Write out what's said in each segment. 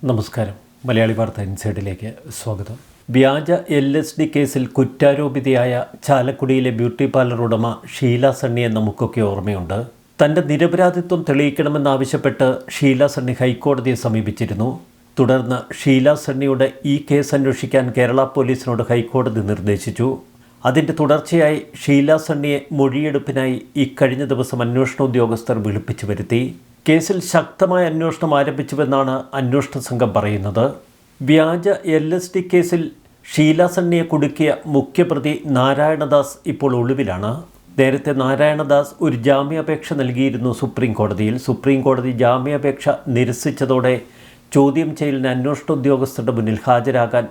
നമസ്കാരം. മലയാളി വാർത്ത ഇൻസൈഡിലേക്ക് സ്വാഗതം. വ്യാജ LSD കേസിൽ കുറ്റാരോപിതയായ ചാലക്കുടിയിലെ ബ്യൂട്ടി പാർലർ ഉടമ ഷീല സണ്ണിയെ നമുക്കൊക്കെ ഓർമ്മയുണ്ട്. തൻ്റെ നിരപരാധിത്വം തെളിയിക്കണമെന്നാവശ്യപ്പെട്ട് ഷീല സണ്ണി ഹൈക്കോടതിയെ സമീപിച്ചിരുന്നു. തുടർന്ന് ഷീല സണ്ണിയുടെ ഈ കേസ് അന്വേഷിക്കാൻ കേരള പോലീസിനോട് ഹൈക്കോടതി നിർദ്ദേശിച്ചു. അതിൻ്റെ തുടർച്ചയായി ഷീല സണ്ണിയെ മൊഴിയെടുപ്പിനായി ഇക്കഴിഞ്ഞ ദിവസം അന്വേഷണ ഉദ്യോഗസ്ഥർ വിളിപ്പിച്ചു വരുത്തി. കേസിൽ ശക്തമായ അന്വേഷണം ആരംഭിച്ചുവെന്നാണ് അന്വേഷണ സംഘം പറയുന്നത്. വ്യാജ LSD കേസിൽ ഷീല സണ്ണിയെ കുടുക്കിയ മുഖ്യപ്രതി നാരായണദാസ് ഇപ്പോൾ ഒളിവിലാണ്. നേരത്തെ നാരായണദാസ് ഒരു ജാമ്യാപേക്ഷ നൽകിയിരുന്നു സുപ്രീം കോടതിയിൽ. സുപ്രീം കോടതി ജാമ്യാപേക്ഷ നിരസിച്ചതോടെ ചോദ്യം ചെയ്യലിന് അന്വേഷണ ഉദ്യോഗസ്ഥരുടെ മുന്നിൽ ഹാജരാകാൻ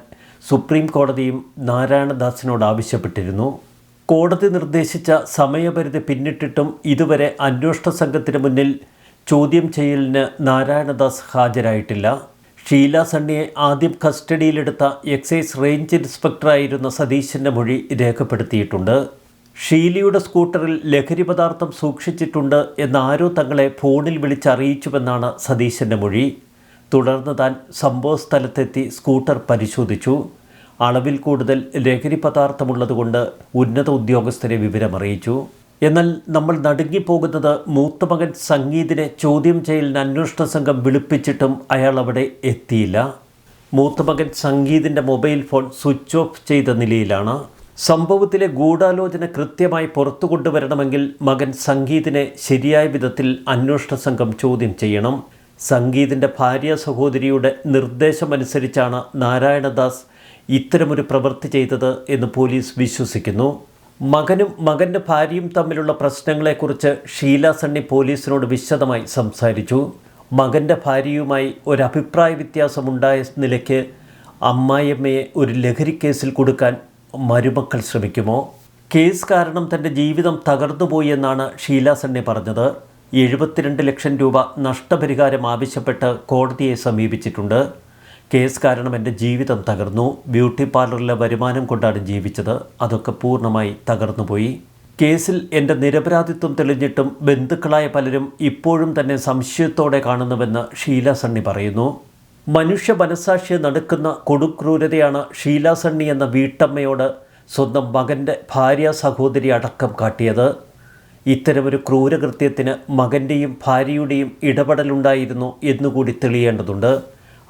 സുപ്രീം കോടതിയും നാരായണദാസിനോട് ആവശ്യപ്പെട്ടിരുന്നു. കോടതി നിർദ്ദേശിച്ച സമയപരിധി പിന്നിട്ടിട്ടും ഇതുവരെ അന്വേഷണ സംഘത്തിന് മുന്നിൽ ചോദ്യം ചെയ്യലിന് നാരായണദാസ് ഹാജരായിട്ടില്ല. ഷീല സണ്ണിയെ ആദ്യം കസ്റ്റഡിയിലെടുത്ത എക്സൈസ് റേഞ്ച് ഇൻസ്പെക്ടറായിരുന്ന സതീശൻ്റെ മൊഴി രേഖപ്പെടുത്തിയിട്ടുണ്ട്. ഷീലയുടെ സ്കൂട്ടറിൽ ലഹരി പദാർത്ഥം സൂക്ഷിച്ചിട്ടുണ്ട് എന്ന് ആരോ തങ്ങളെ ഫോണിൽ വിളിച്ചറിയിച്ചുവെന്നാണ് സതീശൻ്റെ മൊഴി. തുടർന്ന് താൻ സംഭവ സ്ഥലത്തെത്തി സ്കൂട്ടർ പരിശോധിച്ചു. അളവിൽ കൂടുതൽ ലഹരി പദാർത്ഥമുള്ളതുകൊണ്ട് ഉന്നത ഉദ്യോഗസ്ഥരെ വിവരമറിയിച്ചു. എന്നാൽ നമ്മൾ നടുങ്ങിപ്പോകുന്നത് മൂത്ത മകൻ സംഗീതിനെ ചോദ്യം ചെയ്യലിന് അന്വേഷണ സംഘം വിളിപ്പിച്ചിട്ടും അയാൾ അവിടെ എത്തിയില്ല. മൂത്ത മകൻ സംഗീതിൻ്റെ മൊബൈൽ ഫോൺ സ്വിച്ച് ഓഫ് ചെയ്ത നിലയിലാണ്. സംഭവത്തിലെ ഗൂഢാലോചന കൃത്യമായി പുറത്തു കൊണ്ടുവരണമെങ്കിൽ മകൻ സംഗീതിനെ ശരിയായ വിധത്തിൽ അന്വേഷണ സംഘം ചോദ്യം ചെയ്യണം. സംഗീതിൻ്റെ ഭാര്യ സഹോദരിയുടെ നിർദ്ദേശമനുസരിച്ചാണ് നാരായണദാസ് ഇത്തരമൊരു പ്രവൃത്തി ചെയ്തത് എന്ന് പോലീസ് വിശ്വസിക്കുന്നു. മകനും മകൻ്റെ ഭാര്യയും തമ്മിലുള്ള പ്രശ്നങ്ങളെക്കുറിച്ച് ഷീല സണ്ണി പോലീസിനോട് വിശദമായി സംസാരിച്ചു. മകൻ്റെ ഭാര്യയുമായി ഒരഭിപ്രായ വ്യത്യാസമുണ്ടായ നിലയ്ക്ക് അമ്മായിയമ്മയെ ഒരു ലഹരി കേസിൽ കൊടുക്കാൻ മരുമക്കൾ ശ്രമിക്കുമോ? കേസ് കാരണം തൻ്റെ ജീവിതം തകർന്നുപോയി എന്നാണ് ഷീല സണ്ണി പറഞ്ഞത്. 72 ലക്ഷം രൂപ നഷ്ടപരിഹാരം ആവശ്യപ്പെട്ട് കോടതിയെ സമീപിച്ചിട്ടുണ്ട്. കേസ് കാരണം എൻ്റെ ജീവിതം തകർന്നു. ബ്യൂട്ടി പാർലറിലെ വരുമാനം കൊണ്ടാണ് ജീവിച്ചത്. അതൊക്കെ പൂർണ്ണമായി തകർന്നുപോയി. കേസിൽ എൻ്റെ നിരപരാധിത്വം തെളിഞ്ഞിട്ടും ബന്ധുക്കളായ പലരും ഇപ്പോഴും തന്നെ സംശയത്തോടെ കാണുന്നുവെന്ന് ഷീല സണ്ണി പറയുന്നു. മനുഷ്യ മനസ്സാക്ഷിയെ നടുക്കുന്ന കൊടുക്രൂരതയാണ് ഷീല സണ്ണി എന്ന വീട്ടമ്മയോട് സ്വന്തം മകൻ്റെ ഭാര്യ സഹോദരി അടക്കം കാട്ടിയത്. ഇത്തരമൊരു ക്രൂരകൃത്യത്തിന് മകൻ്റെയും ഭാര്യയുടെയും ഇടപെടലുണ്ടായിരുന്നു എന്നുകൂടി തെളിയേണ്ടതുണ്ട്.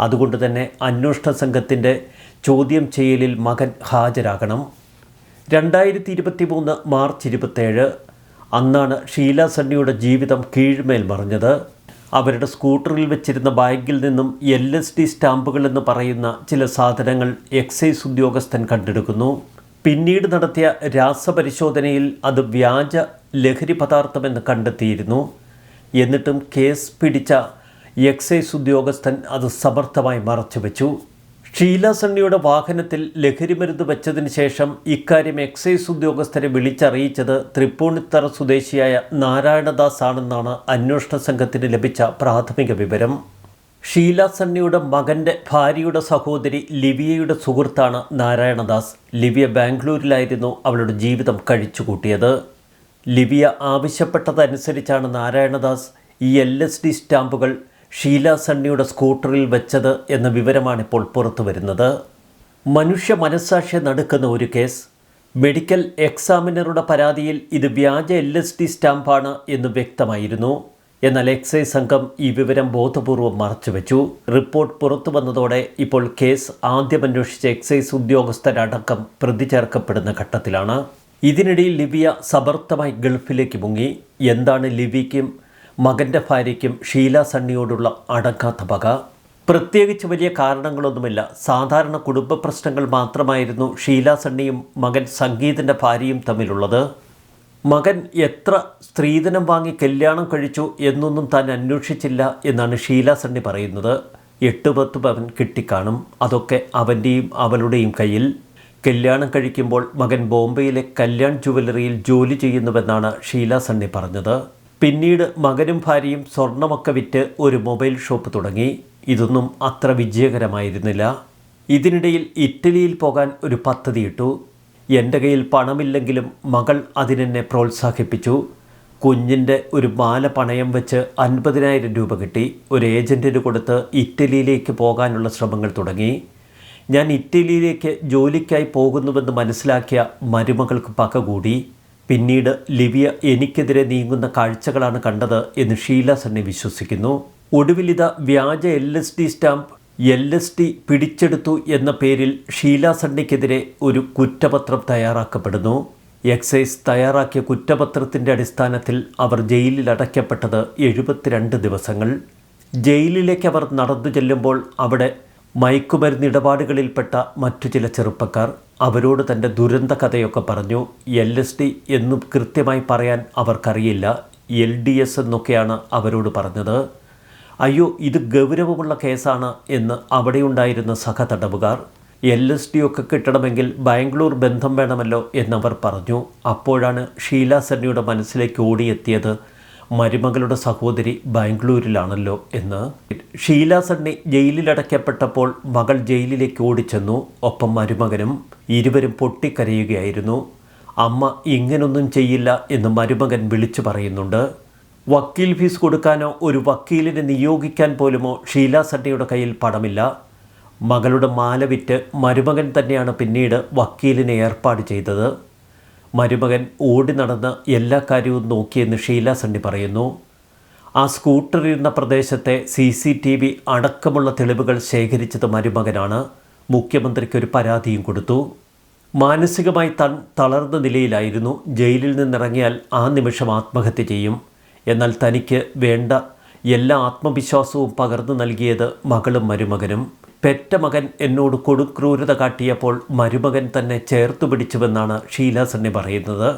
അതുകൊണ്ട് തന്നെ അന്വേഷണ സംഘത്തിൻ്റെ ചോദ്യം ചെയ്യലിൽ മകൻ ഹാജരാകണം. 2023 മാർച്ച് 27 അന്നാണ് ഷീല സണ്ണിയുടെ ജീവിതം കീഴ്മേൽ മറിഞ്ഞത്. അവരുടെ സ്കൂട്ടറിൽ വെച്ചിരുന്ന ബാഗിൽ നിന്നും LSD സ്റ്റാമ്പുകളെന്ന് പറയുന്ന ചില സാധനങ്ങൾ എക്സൈസ് ഉദ്യോഗസ്ഥൻ കണ്ടെടുക്കുന്നു. പിന്നീട് നടത്തിയ രാസപരിശോധനയിൽ അത് വ്യാജ ലഹരി പദാർത്ഥമെന്ന് കണ്ടെത്തിയിരുന്നു. എന്നിട്ടും കേസ് പിടിച്ച എക്സൈസ് ഉദ്യോഗസ്ഥൻ അത് സമർത്ഥമായി മറച്ചുവെച്ചു. ഷീല സണ്ണിയുടെ വാഹനത്തിൽ ലഹരിമരുന്ന് വെച്ചതിന് ശേഷം ഇക്കാര്യം എക്സൈസ് ഉദ്യോഗസ്ഥരെ വിളിച്ചറിയിച്ചത് തൃപ്പൂണിത്തറ സ്വദേശിയായ നാരായണദാസ് ആണെന്നാണ് അന്വേഷണ സംഘത്തിന് ലഭിച്ച പ്രാഥമിക വിവരം. ഷീല സണ്ണിയുടെ മകൻ്റെ ഭാര്യയുടെ സഹോദരി ലിവിയയുടെ സുഹൃത്താണ് നാരായണദാസ്. ലിവിയ ബാംഗ്ലൂരിലായിരുന്നു അവളുടെ ജീവിതം കഴിച്ചുകൂട്ടിയത്. ലിവിയ ആവശ്യപ്പെട്ടതനുസരിച്ചാണ് നാരായണദാസ് ഈ LSD സ്റ്റാമ്പുകൾ ഷീല സണ്ണിയുടെ സ്കൂട്ടറിൽ വെച്ചത് എന്ന വിവരമാണിപ്പോൾ പുറത്തു വരുന്നത്. മനുഷ്യ മനസ്സാക്ഷിയെ നടുക്കുന്ന ഒരു കേസ്. മെഡിക്കൽ എക്സാമിനറുടെ പരാതിയിൽ ഇത് വ്യാജ LSD സ്റ്റാമ്പാണ് എന്ന് വ്യക്തമായിരുന്നു. എന്നാൽ എക്സൈസ് സംഘം ഈ വിവരം ബോധപൂർവം മറച്ചുവെച്ചു. റിപ്പോർട്ട് പുറത്തു വന്നതോടെ ഇപ്പോൾ കേസ് ആദ്യം അന്വേഷിച്ച എക്സൈസ് ഉദ്യോഗസ്ഥരടക്കം പ്രതി ചേർക്കപ്പെടുന്ന ഘട്ടത്തിലാണ്. ഇതിനിടയിൽ ലിവിയ സമർത്ഥമായി ഗൾഫിലേക്ക് മുങ്ങി. എന്താണ് ലിവിക്കും മകൻ്റെ ഭാര്യയ്ക്കും ഷീല സണ്ണിയോടുള്ള അടങ്ങാത്ത പക? പ്രത്യേകിച്ച് വലിയ കാരണങ്ങളൊന്നുമില്ല. സാധാരണ കുടുംബ പ്രശ്നങ്ങൾ മാത്രമായിരുന്നു ഷീല സണ്ണിയും മകൻ സംഗീതിൻ്റെ ഭാര്യയും തമ്മിലുള്ളത്. മകൻ എത്ര സ്ത്രീധനം വാങ്ങി കല്യാണം കഴിച്ചു എന്നൊന്നും താൻ അന്വേഷിച്ചില്ല എന്നാണ് ഷീല സണ്ണി പറയുന്നത്. 8-10 പവൻ കിട്ടിക്കാണും. അതൊക്കെ അവൻ്റെയും അവളുടെയും കയ്യിൽ. കല്യാണം കഴിക്കുമ്പോൾ മകൻ ബോംബെയിലെ കല്യാൺ ജുവലറിയിൽ ജോലി ചെയ്യുന്നുവെന്നാണ് ഷീല സണ്ണി പറഞ്ഞത്. പിന്നീട് മകനും ഭാര്യയും സ്വർണ്ണമൊക്കെ വിറ്റ് ഒരു മൊബൈൽ ഷോപ്പ് തുടങ്ങി. ഇതൊന്നും അത്ര വിജയകരമായിരുന്നില്ല. ഇതിനിടയിൽ ഇറ്റലിയിൽ പോകാൻ ഒരു പദ്ധതിയിട്ടു. എൻ്റെ കയ്യിൽ പണമില്ലെങ്കിലും മകൾ അതിനെന്നെ പ്രോത്സാഹിപ്പിച്ചു. കുഞ്ഞിൻ്റെ ഒരു മാല പണയം വെച്ച് 50,000 രൂപ കിട്ടി. ഒരു ഏജൻറ്റിന് കൊടുത്ത് ഇറ്റലിയിലേക്ക് പോകാനുള്ള ശ്രമങ്ങൾ തുടങ്ങി. ഞാൻ ഇറ്റലിയിലേക്ക് ജോലിക്കായി പോകുന്നുവെന്ന് മനസ്സിലാക്കിയ മരുമകൾക്ക് പക കൂടി. പിന്നീട് ലിവിയ എനിക്കെതിരെ നീങ്ങുന്ന കാഴ്ചകളാണ് കണ്ടത് എന്ന് ഷീല സണ്ണി വിശ്വസിക്കുന്നു. ഒടുവിലിത വ്യാജ LSD സ്റ്റാമ്പ് LSD പിടിച്ചെടുത്തു എന്ന പേരിൽ ഷീല സണ്ണിക്കെതിരെ ഒരു കുറ്റപത്രം തയ്യാറാക്കപ്പെടുന്നു. എക്സൈസ് തയ്യാറാക്കിയ കുറ്റപത്രത്തിൻ്റെ അടിസ്ഥാനത്തിൽ അവർ ജയിലിൽ അടയ്ക്കപ്പെട്ടത് 72 ദിവസങ്ങൾ. ജയിലിലേക്ക് അവർ നടന്നു ചെല്ലുമ്പോൾ അവിടെ മയക്കുമരുന്ന് ഇടപാടുകളിൽപ്പെട്ട മറ്റു ചില ചെറുപ്പക്കാർ അവരോട് തൻ്റെ ദുരന്ത കഥയൊക്കെ പറഞ്ഞു. LSD എന്നും കൃത്യമായി പറയാൻ അവർക്കറിയില്ല. LDS എന്നൊക്കെയാണ് അവരോട് പറഞ്ഞത്. അയ്യോ, ഇത് ഗൗരവമുള്ള കേസാണ് എന്ന് അവിടെയുണ്ടായിരുന്ന സഹതടവുകാർ. LSD ഒക്കെ കിട്ടണമെങ്കിൽ ബാംഗ്ലൂർ ബന്ധം വേണമല്ലോ എന്നവർ പറഞ്ഞു. അപ്പോഴാണ് ഷീല സണ്ണിയുടെ മനസ്സിലേക്ക് ഓടിയെത്തിയത് മരുമകളുടെ സഹോദരി ബാംഗ്ലൂരിലാണല്ലോ എന്ന്. ഷീല സണ്ണി ജയിലിലടയ്ക്കപ്പെട്ടപ്പോൾ മകൾ ജയിലിലേക്ക് ഓടിച്ചെന്നു. ഒപ്പം മരുമകനും. ഇരുവരും പൊട്ടിക്കരയുകയായിരുന്നു. അമ്മ ഇങ്ങനൊന്നും ചെയ്യില്ല എന്ന് മരുമകൻ വിളിച്ചു പറയുന്നുണ്ട്. വക്കീൽ ഫീസ് കൊടുക്കാനോ ഒരു വക്കീലിനെ നിയോഗിക്കാൻ പോലുമോ ഷീല സണ്ണിയുടെ കയ്യിൽ പണമില്ല. മകളുടെ മാല വിറ്റ് മരുമകൻ തന്നെയാണ് പിന്നീട് വക്കീലിനെ ഏർപ്പാട് ചെയ്തത്. മരുമകൻ ഓടി നടന്ന് എല്ലാ കാര്യവും നോക്കിയെന്ന് ഷീല സണ്ണി പറയുന്നു. ആ സ്കൂട്ടറിരുന്ന പ്രദേശത്തെ CCTV അടക്കമുള്ള തെളിവുകൾ ശേഖരിച്ചത് മരുമകനാണ്. മുഖ്യമന്ത്രിക്ക് ഒരു പരാതിയും കൊടുത്തു. മാനസികമായി തളർന്ന നിലയിലായിരുന്നു. ജയിലിൽ നിന്നിറങ്ങിയാൽ ആ നിമിഷം ആത്മഹത്യ ചെയ്യും. എന്നാൽ തനിക്ക് വേണ്ട എല്ലാ ആത്മവിശ്വാസവും പകർന്നു നൽകിയത് മകളും മരുമകനും. പെറ്റ മകൻ എന്നോട് കൊടുക്രൂരത കാട്ടിയപ്പോൾ മരുമകൻ തന്നെ ചേർത്തു പിടിച്ചുവെന്നാണ് ഷീല സണ്ണി പറയുന്നത്.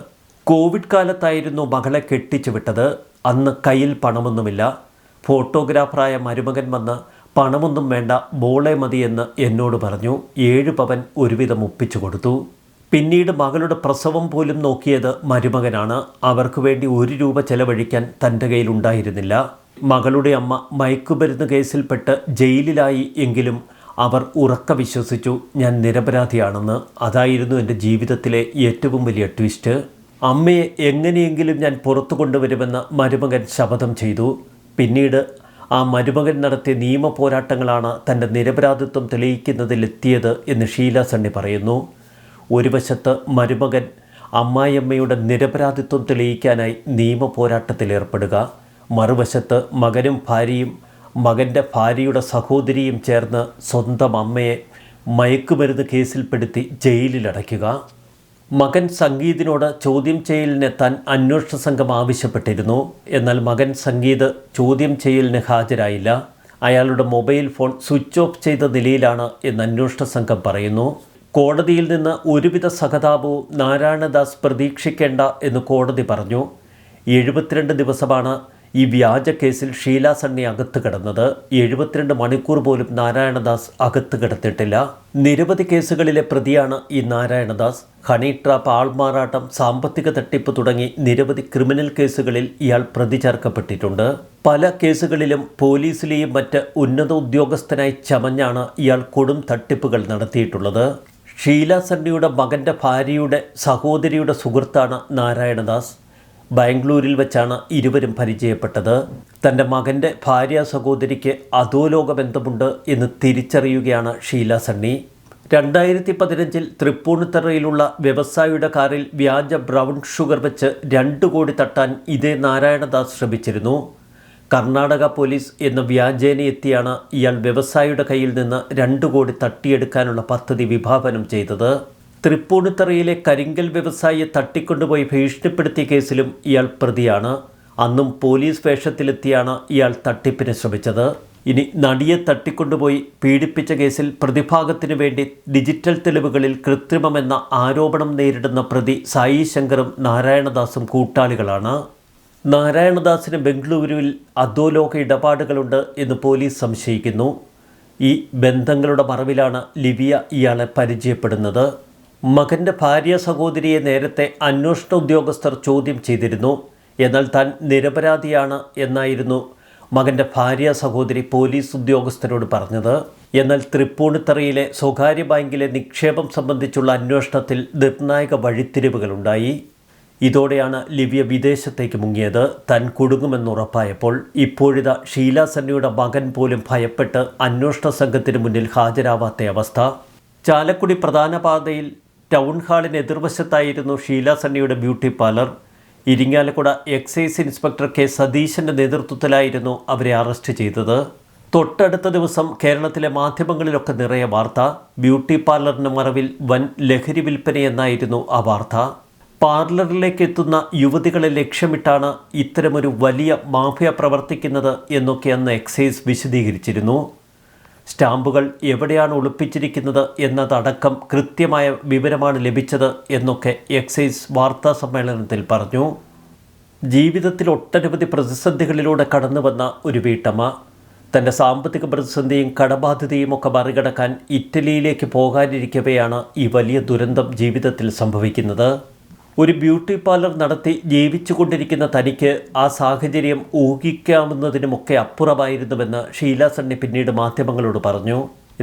കോവിഡ് കാലത്തായിരുന്നു മകളെ കെട്ടിച്ചു വിട്ടത്. അന്ന് കയ്യിൽ പണമൊന്നുമില്ല. ഫോട്ടോഗ്രാഫറായ മരുമകൻ വന്ന് പണമൊന്നും വേണ്ട, ബോളെ മതിയെന്ന് എന്നോട് പറഞ്ഞു. 7 പവൻ ഒരുവിധം ഒപ്പിച്ചു കൊടുത്തു. പിന്നീട് മകളുടെ പ്രസവം പോലും നോക്കിയത് മരുമകനാണ്. അവർക്ക് വേണ്ടി 1 രൂപ ചെലവഴിക്കാൻ തൻ്റെ കയ്യിലുണ്ടായിരുന്നില്ല. മകളുടെ അമ്മ മയക്കുമരുന്ന് കേസിൽപ്പെട്ട് ജയിലിലായി എങ്കിലും അവർ ഉറക്കെ വിശ്വസിച്ചു ഞാൻ നിരപരാധിയാണെന്ന്. അതായിരുന്നു എൻ്റെ ജീവിതത്തിലെ ഏറ്റവും വലിയ ട്വിസ്റ്റ്. അമ്മയെ എങ്ങനെയെങ്കിലും ഞാൻ പുറത്തു കൊണ്ടുവരുമെന്ന് മരുമകൻ ശപഥം ചെയ്തു. പിന്നീട് ആ മരുമകൻ നടത്തിയ നിയമ പോരാട്ടങ്ങളാണ് തൻ്റെ നിരപരാധിത്വം തെളിയിക്കുന്നതിലെത്തിയത് എന്ന് ഷീല സണ്ണി പറയുന്നു. ഒരു വശത്ത് മരുമകൻ അമ്മായിയമ്മയുടെ നിരപരാധിത്വം തെളിയിക്കാനായി നിയമ പോരാട്ടത്തിലേർപ്പെടുക, മറുവശത്ത് മകനും ഭാര്യയും മകൻ്റെ ഭാര്യയുടെ സഹോദരിയും ചേർന്ന് സ്വന്തം അമ്മയെ മയക്കുമരുന്ന് കേസിൽപ്പെടുത്തി ജയിലിലടയ്ക്കുക. മകൻ സംഗീതിനോട് ചോദ്യം ചെയ്യലിനെത്താൻ അന്വേഷണ സംഘം ആവശ്യപ്പെട്ടിരുന്നു. എന്നാൽ മകൻ സംഗീത് ചോദ്യം ചെയ്യലിന് ഹാജരായില്ല. അയാളുടെ മൊബൈൽ ഫോൺ സ്വിച്ച് ഓഫ് ചെയ്ത നിലയിലാണ് എന്ന് അന്വേഷണ സംഘം പറയുന്നു. കോടതിയിൽ നിന്ന് ഒരുവിധ സഹതാപവും നാരായണദാസ് പ്രതീക്ഷിക്കേണ്ട എന്ന് കോടതി പറഞ്ഞു. 72 ദിവസമാണ് ഈ വ്യാജ കേസിൽ ഷീല സണ്ണി അകത്ത് കിടന്നത്. 72 മണിക്കൂർ പോലും നാരായണദാസ് അകത്ത് കിടത്തിയിട്ടില്ല. നിരവധി കേസുകളിലെ പ്രതിയാണ് ഈ നാരായണദാസ്. ഹണി ട്രാപ്പ്, ആൾമാറാട്ടം, സാമ്പത്തിക തട്ടിപ്പ് തുടങ്ങി നിരവധി ക്രിമിനൽ കേസുകളിൽ ഇയാൾ പ്രതി ചേർക്കപ്പെട്ടിട്ടുണ്ട്. പല കേസുകളിലും പോലീസിലെയും മറ്റ് ഉന്നത ഉദ്യോഗസ്ഥനായി ചമഞ്ഞാണ് ഇയാൾ കൊടും തട്ടിപ്പുകൾ നടത്തിയിട്ടുള്ളത്. ഷീല സണ്ണിയുടെ മകൻ്റെ ഭാര്യയുടെ സഹോദരിയുടെ സുഹൃത്താണ് നാരായണദാസ്. ബാംഗ്ലൂരിൽ വെച്ചാണ് ഇരുവരും പരിചയപ്പെട്ടത്. തൻ്റെ മകൻ്റെ ഭാര്യ സഹോദരിക്ക് അധോലോക ബന്ധമുണ്ട് എന്ന് തിരിച്ചറിയുകയാണ് ഷീല സണ്ണി. 2015 തൃപ്പൂണിത്തറയിലുള്ള വ്യവസായിയുടെ കാറിൽ വ്യാജ ബ്രൗൺ ഷുഗർ വെച്ച് 2 കോടി തട്ടാൻ ഇതേ നാരായണദാസ് ശ്രമിച്ചിരുന്നു. കർണാടക പോലീസ് എന്ന വ്യാജേന എത്തിയാണ് ഇയാൾ വ്യവസായിയുടെ കയ്യിൽ നിന്ന് 2 കോടി തട്ടിയെടുക്കാനുള്ള പദ്ധതി വിഭാവനം ചെയ്തത്. തൃപ്പൂണിത്തറയിലെ കരിങ്കൽ വ്യവസായിയെ തട്ടിക്കൊണ്ടുപോയി ഭീഷണിപ്പെടുത്തിയ കേസിലും ഇയാൾ പ്രതിയാണ്. അന്നും പോലീസ് വേഷത്തിലെത്തിയാണ് ഇയാൾ തട്ടിപ്പിന് ശ്രമിച്ചത്. ഇനി നടിയെ തട്ടിക്കൊണ്ടുപോയി പീഡിപ്പിച്ച കേസിൽ പ്രതിഭാഗത്തിനു വേണ്ടി ഡിജിറ്റൽ തെളിവുകളിൽ കൃത്രിമമെന്ന ആരോപണം നേരിടുന്ന പ്രതി സായി ശങ്കറും നാരായണദാസും കൂട്ടാളികളാണ്. നാരായണദാസിന് ബംഗളൂരുവിൽ അധോലോക ഇടപാടുകളുണ്ട് എന്ന് പോലീസ് സംശയിക്കുന്നു. ഈ ബന്ധങ്ങളുടെ മറവിലാണ് ലിവിയ ഇയാളെ പരിചയപ്പെടുന്നത്. മകൻ്റെ ഭാര്യ സഹോദരിയെ നേരത്തെ അന്വേഷണ ഉദ്യോഗസ്ഥർ ചോദ്യം ചെയ്തിരുന്നു. എന്നാൽ താൻ നിരപരാധിയാണ് എന്നായിരുന്നു മകൻ്റെ ഭാര്യ സഹോദരി പോലീസ് ഉദ്യോഗസ്ഥരോട് പറഞ്ഞത്. എന്നാൽ തൃപ്പൂണിത്തറയിലെ സ്വകാര്യ ബാങ്കിലെ നിക്ഷേപം സംബന്ധിച്ചുള്ള അന്വേഷണത്തിൽ നിർണായക വഴിത്തിരിവുകളുണ്ടായി. ഇതോടെയാണ് ലിവിയ വിദേശത്തേക്ക് മുങ്ങിയത്. താൻ കുടുങ്ങുമെന്നുറപ്പായപ്പോൾ ഇപ്പോഴിതാ ഷീല സണ്ണിയുടെ മകൻ പോലും ഭയപ്പെട്ട് അന്വേഷണ സംഘത്തിന് മുന്നിൽ ഹാജരാവാത്ത അവസ്ഥ. ചാലക്കുടി പ്രധാന പാതയിൽ ടൗൺ ഹാളിന് എതിർവശത്തായിരുന്നു ഷീല സണ്ണിയുടെ beauty parlour. Irinjalakuda excise inspector K സതീശൻ്റെ നേതൃത്വത്തിലായിരുന്നു അവരെ അറസ്റ്റ് ചെയ്തത്. തൊട്ടടുത്ത ദിവസം കേരളത്തിലെ മാധ്യമങ്ങളിലൊക്കെ നിറയെ വാർത്ത. ബ്യൂട്ടി പാർലറിന് മറവിൽ വൻ ലഹരി വിൽപ്പനയെന്നായിരുന്നു ആ വാർത്ത. പാർലറിലേക്ക് എത്തുന്ന യുവതികളെ ലക്ഷ്യമിട്ടാണ് ഇത്തരമൊരു വലിയ മാഫിയ പ്രവർത്തിക്കുന്നത് എന്നൊക്കെ അന്ന് എക്സൈസ് വിശദീകരിച്ചിരുന്നു. സ്റ്റാമ്പുകൾ എവിടെയാണ് ഒളിപ്പിച്ചിരിക്കുന്നത് എന്നതടക്കം കൃത്യമായ വിവരമാണ് ലഭിച്ചത് എന്നൊക്കെ എക്സൈസ് വാർത്താ സമ്മേളനത്തിൽ പറഞ്ഞു. ജീവിതത്തിൽ ഒട്ടനവധി പ്രതിസന്ധികളിലൂടെ കടന്നു വന്ന ഒരു വീട്ടമ്മ തൻ്റെ സാമ്പത്തിക പ്രതിസന്ധിയും കടബാധ്യതയും ഒക്കെ മറികടക്കാൻ ഇറ്റലിയിലേക്ക് പോകാനിരിക്കവെയാണ് ഈ വലിയ ദുരന്തം ജീവിതത്തിൽ സംഭവിക്കുന്നത്. ഒരു ബ്യൂട്ടി പാർലർ നടത്തി ജീവിച്ചു കൊണ്ടിരിക്കുന്ന തനിക്ക് ആ സാഹചര്യം ഊഹിക്കാവുന്നതിനുമൊക്കെ അപ്പുറമായിരുന്നുവെന്ന് ഷീല സണ്ണി പിന്നീട് മാധ്യമങ്ങളോട് പറഞ്ഞു.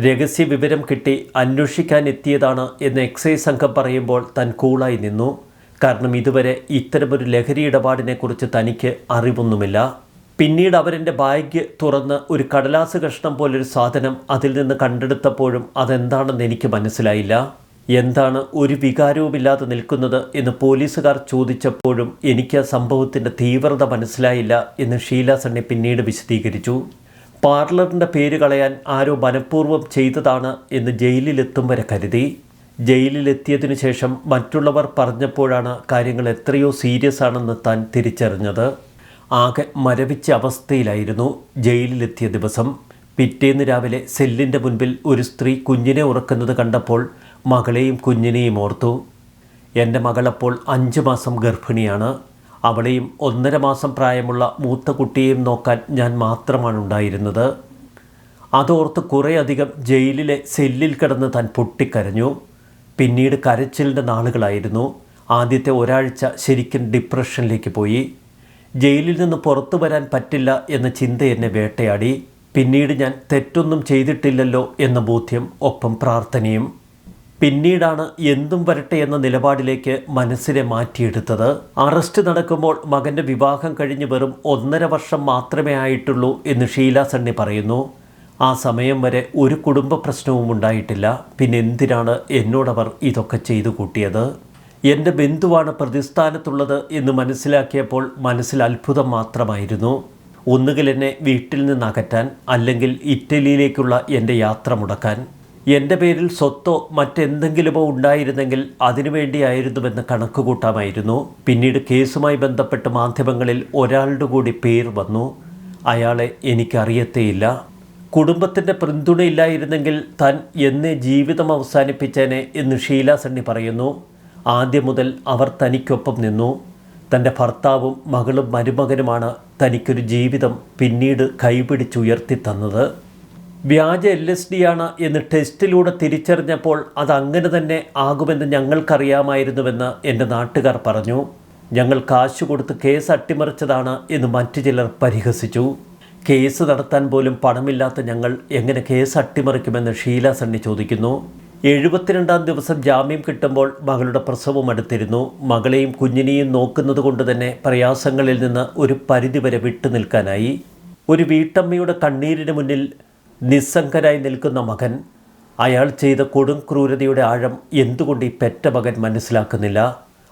രഹസ്യ വിവരം കിട്ടി അന്വേഷിക്കാൻ എത്തിയതാണ് എന്ന് എക്സൈസ് സംഘം പറയുമ്പോൾ താൻ കൂളായി നിന്നു. കാരണം ഇതുവരെ ഇത്തരമൊരു ലഹരി ഇടപാടിനെക്കുറിച്ച് തനിക്ക് അറിവൊന്നുമില്ല. പിന്നീട് അവരെൻ്റെ ബാഗ് തുറന്ന് ഒരു കടലാസ് കഷ്ണം പോലൊരു സാധനം അതിൽ നിന്ന് കണ്ടെടുത്തപ്പോഴും അതെന്താണെന്ന് എനിക്ക് മനസ്സിലായില്ല. എന്താണ് ഒരു വികാരവുമില്ലാതെ നിൽക്കുന്നത് എന്ന് പോലീസുകാർ ചോദിച്ചപ്പോഴും എനിക്ക് ആ സംഭവത്തിൻ്റെ തീവ്രത മനസ്സിലായില്ല എന്ന് ഷീല സണ്ണി പിന്നീട് വിശദീകരിച്ചു. പാർലറിൻ്റെ പേര് കളയാൻ ആരോ മനഃപൂർവ്വം ചെയ്തതാണ് എന്ന് ജയിലിലെത്തും വരെ കരുതി. ജയിലിലെത്തിയതിനു ശേഷം മറ്റുള്ളവർ പറഞ്ഞപ്പോഴാണ് കാര്യങ്ങൾ എത്രയോ സീരിയസ് ആണെന്ന് താൻ തിരിച്ചറിഞ്ഞത്. ആകെ മരവിച്ച അവസ്ഥയിലായിരുന്നു ജയിലിലെത്തിയ ദിവസം. പിറ്റേന്ന് രാവിലെ സെല്ലിൻ്റെ മുൻപിൽ ഒരു സ്ത്രീ കുഞ്ഞിനെ ഉറക്കുന്നത് കണ്ടപ്പോൾ മകളെയും കുഞ്ഞിനെയും ഓർത്തു. എൻ്റെ മകളപ്പോൾ 5 മാസം ഗർഭിണിയാണ്. അവളെയും 1.5 മാസം പ്രായമുള്ള മൂത്ത കുട്ടിയെയും നോക്കാൻ ഞാൻ മാത്രമാണ് ഉണ്ടായിരുന്നത്. അതോർത്ത് കുറേയധികം ജയിലിലെ സെല്ലിൽ കിടന്ന് താൻ പൊട്ടിക്കരഞ്ഞു. പിന്നീട് കരച്ചിലിൻ്റെ നാളുകളായിരുന്നു. ആദ്യത്തെ ഒരാഴ്ച ശരിക്കും ഡിപ്രഷനിലേക്ക് പോയി. ജയിലിൽ നിന്ന് പുറത്തു വരാൻ പറ്റില്ല എന്ന ചിന്ത എന്നെ വേട്ടയാടി. പിന്നീട് ഞാൻ തെറ്റൊന്നും ചെയ്തിട്ടില്ലല്ലോ എന്ന ബോധ്യം, ഒപ്പം പ്രാർത്ഥനയും. പിന്നീടാണ് എന്തും വരട്ടെ എന്ന നിലപാടിലേക്ക് മനസ്സിനെ മാറ്റിയെടുത്തത്. അറസ്റ്റ് നടക്കുമ്പോൾ മകൻ്റെ വിവാഹം കഴിഞ്ഞ് വെറും 1.5 വർഷം മാത്രമേ ആയിട്ടുള്ളൂ എന്ന് ഷീല സണ്ണി പറയുന്നു. ആ സമയം വരെ ഒരു കുടുംബ പ്രശ്നവും ഉണ്ടായിട്ടില്ല. പിന്നെ എന്തിനാണ് എന്നോടവർ ഇതൊക്കെ ചെയ്തു കൂട്ടിയത്? എൻ്റെ ബന്ധുവാണ് പ്രതിസ്ഥാനത്തുള്ളത് എന്ന് മനസ്സിലാക്കിയപ്പോൾ മനസ്സിൽ അത്ഭുതം മാത്രമായിരുന്നു. ഒന്നുകിൽ എന്നെ വീട്ടിൽ നിന്ന് അകറ്റാൻ, അല്ലെങ്കിൽ ഇറ്റലിയിലേക്കുള്ള എൻ്റെ യാത്ര മുടക്കാൻ. എൻ്റെ പേരിൽ സ്വത്തോ മറ്റെന്തെങ്കിലുമോ ഉണ്ടായിരുന്നെങ്കിൽ അതിനുവേണ്ടിയായിരുന്നുവെന്ന് കണക്കുകൂട്ടാമായിരുന്നു. പിന്നീട് കേസുമായി ബന്ധപ്പെട്ട് മാധ്യമങ്ങളിൽ ഒരാളുടെ കൂടി പേര് വന്നു. അയാളെ എനിക്കറിയത്തേയില്ല. കുടുംബത്തിൻ്റെ പിന്തുണയില്ലായിരുന്നെങ്കിൽ താൻ എന്നേ ജീവിതം അവസാനിപ്പിച്ചേനെ എന്ന് ഷീല സണ്ണി പറയുന്നു. ആദ്യം മുതൽ അവർ തനിക്കൊപ്പം നിന്നു. തൻ്റെ ഭർത്താവും മകളും മരുമകനുമാണ് തനിക്കൊരു ജീവിതം പിന്നീട് കൈപിടിച്ചുയർത്തി തന്നത്. വ്യാജ LSD ആണ് എന്ന് ടെസ്റ്റിലൂടെ തിരിച്ചറിഞ്ഞപ്പോൾ അതങ്ങനെ തന്നെ ആകുമെന്ന് ഞങ്ങൾക്കറിയാമായിരുന്നുവെന്ന് എൻ്റെ നാട്ടുകാർ പറഞ്ഞു. ഞങ്ങൾ കാശ് കൊടുത്ത് കേസ് അട്ടിമറിച്ചതാണ് എന്ന് മറ്റു ചിലർ പരിഹസിച്ചു. കേസ് നടത്താൻ പോലും പണമില്ലാത്ത ഞങ്ങൾ എങ്ങനെ കേസ് അട്ടിമറിക്കുമെന്ന് ഷീല സണ്ണി ചോദിക്കുന്നു. 72-ാം ദിവസം ജാമ്യം കിട്ടുമ്പോൾ മകളുടെ പ്രസവം അടുത്തിരുന്നു. മകളെയും കുഞ്ഞിനെയും നോക്കുന്നത് കൊണ്ട് തന്നെ പ്രയാസങ്ങളിൽ നിന്ന് ഒരു പരിധിവരെ വിട്ടു നിൽക്കാനായി. ഒരു വീട്ടമ്മയുടെ കണ്ണീരിന് മുന്നിൽ നിസ്സംഗനായി നിൽക്കുന്ന മകൻ, അയാൾ ചെയ്ത കൊടും ക്രൂരതയുടെ ആഴം എന്തുകൊണ്ട് ഈ പെറ്റ മകൻ മനസ്സിലാക്കുന്നില്ല?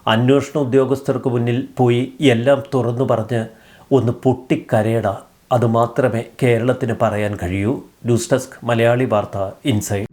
അന്വേഷണ ഉദ്യോഗസ്ഥർക്ക് മുന്നിൽ പോയി എല്ലാം തുറന്നു പറഞ്ഞ് ഒന്ന് പൊട്ടിക്കരയട. അതുമാത്രമേ കേരളത്തിന് പറയാൻ കഴിയൂ. ന്യൂസ് ഡെസ്ക് മലയാളി വാർത്ത ഇൻസൈഡ്.